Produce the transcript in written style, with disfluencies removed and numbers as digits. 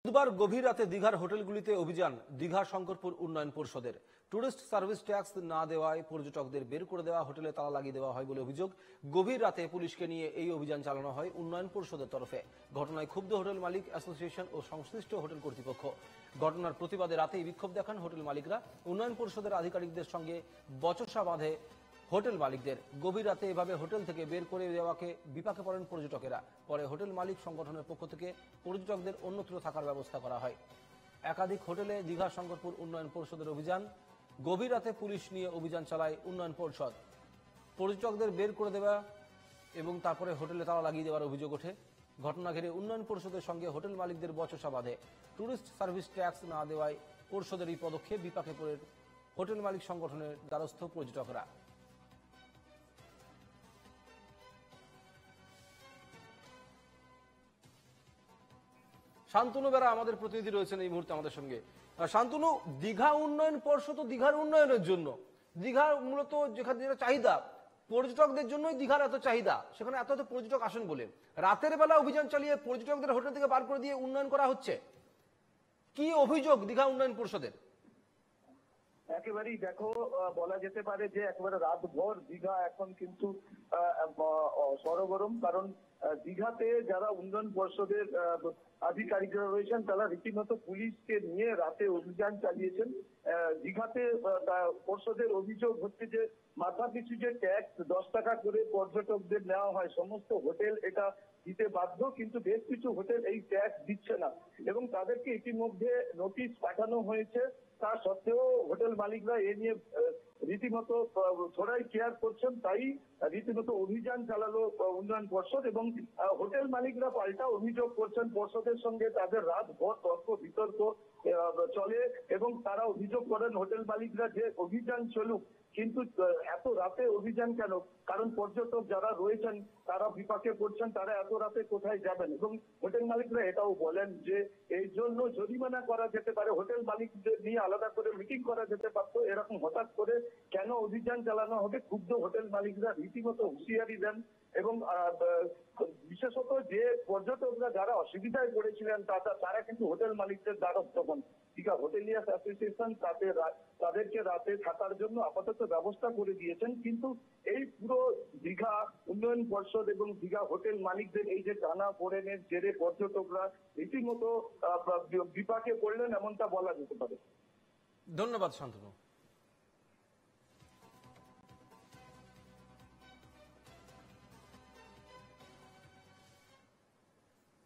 বুধবার গভীর রাতে দীঘার হোটেলগুলিতে অভিযান দীঘা শঙ্করপুর উন্নয়ন পর্ষদের। টুরিস্ট সার্ভিস ট্যাক্স না দেওয়ায় পর্যটকদের বের করে দেওয়া, হোটেলে তালা লাগিয়ে দেওয়া হয় বলে অভিযোগ। গভীর রাতে পুলিশকে নিয়ে এই অভিযান চালানো হয় উন্নয়ন পর্ষদের তরফে। ঘটনায় ক্ষুব্ধ হোটেল মালিক অ্যাসোসিয়েশন ও সংশ্লিষ্ট হোটেল কর্তৃপক্ষ। ঘটনার প্রতিবাদে রাতেই বিক্ষোভ দেখান হোটেল মালিকরা। উন্নয়ন পর্ষদের আধিকারিকদের সঙ্গে বচসা বাঁধে হোটেল মালিকদের। গভীর রাতে এভাবে হোটেল থেকে বের করে দেওয়াকে বিপাকে পড়েন পর্যটকেরা। পরে হোটেল মালিক সংগঠনের পক্ষ থেকে পর্যটকদের অন্যত্র থাকার ব্যবস্থা করা হয়। একাধিক হোটেলে দীঘা শঙ্করপুর উন্নয়ন পর্ষদের অভিযান। গভীর রাতে পুলিশ নিয়ে অভিযান চালায় উন্নয়ন পর্ষদ। পর্যটকদের বের করে দেওয়া এবং তারপরে হোটেলে তালা লাগিয়ে দেওয়ার অভিযোগ ওঠে। ঘটনা ঘিরে উন্নয়ন পর্ষদের সঙ্গে হোটেল মালিকদের বচসা বাঁধে। টুরিস্ট সার্ভিস ট্যাক্স না দেওয়ায় পর্ষদের এই পদক্ষেপ বিপাকে পড়ে হোটেল মালিক সংগঠনের দ্বারস্থ পর্যটকরা। শান্তনু বেরা আমাদের প্রতিনিধি রয়েছেন এই মুহূর্তে আমাদের সঙ্গে। শান্তনু, দীঘা উন্নয়ন পর্ষদ তো দীঘার উন্নয়নের জন্য, দীঘার মূলত যেখানে যেটা চাহিদা পর্যটকদের জন্যই দীঘার এত চাহিদা, সেখানে এত এত পর্যটক আসেন বলে রাতের বেলা অভিযান চালিয়ে পর্যটকদের হোটেল থেকে বার করে দিয়ে উন্নয়ন করা হচ্ছে। কি অভিযোগ দীঘা উন্নয়ন পরিষদের? একেবারেই দেখো, বলা যেতে পারে যে একেবারে রাতভর দীঘা এখন কিন্তু সরগরম। কারণ দীঘাতে যারা উন্নয়ন পর্ষদের আধিকারিকরা রয়েছেন তারা রীতিমতো পুলিশকে নিয়ে রাতে অভিযান চালিয়েছেন। দীঘাতে পর্ষদের অভিযোগ হচ্ছে যে মাথা পিছু যে ট্যাক্স 10 টাকা করে পর্যটকদের নেওয়া হয়, সমস্ত হোটেল এটা দিতে বাধ্য, কিন্তু বেশ কিছু হোটেল এই ট্যাক্স দিচ্ছে না এবং তাদেরকে ইতিমধ্যে নোটিশ পাঠানো হয়েছে। তা সত্ত্বেও হোটেল মালিকরা এ নিয়ে রীতিমতো থোড়াই কেয়ার করছেন, তাই রীতিমতো অভিযান চালালো উন্নয়ন পর্ষদ এবং হোটেল মালিকরা পাল্টা অভিযোগ করছেন পর্ষদের সঙ্গে তাদের রাতভর তর্ক বিতর্ক চলে এবং তারা অভিযোগ করেন হোটেল মালিকরা যে অভিযান চলুক, কিন্তু এত রাতে অভিযান কেন? কারণ পর্যটক যারা রয়েছেন তারা বিপাকে পড়ছেন, তারা এত রাতে কোথায় যাবেন? এবং হোটেল মালিকরা এটাও বলেন যে এই জন্য জরিমানা করা যেতে পারে, হোটেল মালিকদের নিয়ে আলাদা করে মিটিং করা যেতে পারতো। এরকম হঠাৎ করে কেন অভিযান চালানো হবে? ক্ষুব্ধ হোটেল মালিকরা রীতিমতো হুঁশিয়ারি দেন এবং বিশেষত যে পর্যটকরা যারা অসুবিধায় পড়েছিলেন তারা কিন্তু হোটেল মালিকদের দ্বারস্থ হন। দীঘা হোটেলিয়ার্স অ্যাসোসিয়েশন তাদেরকে রাতে থাকার জন্য আপাতত ব্যবস্থা করে দিয়েছেন, কিন্তু এই পুরো দীঘা উন্নয়ন পর্ষদ এবং দীঘা হোটেল মালিকদের এই যে টানা পোড়েনের জেরে পর্যটকরা রীতিমতো বিপাকে পড়লেন, এমনটা বলা যেতে পারে। ধন্যবাদ শান্তনু।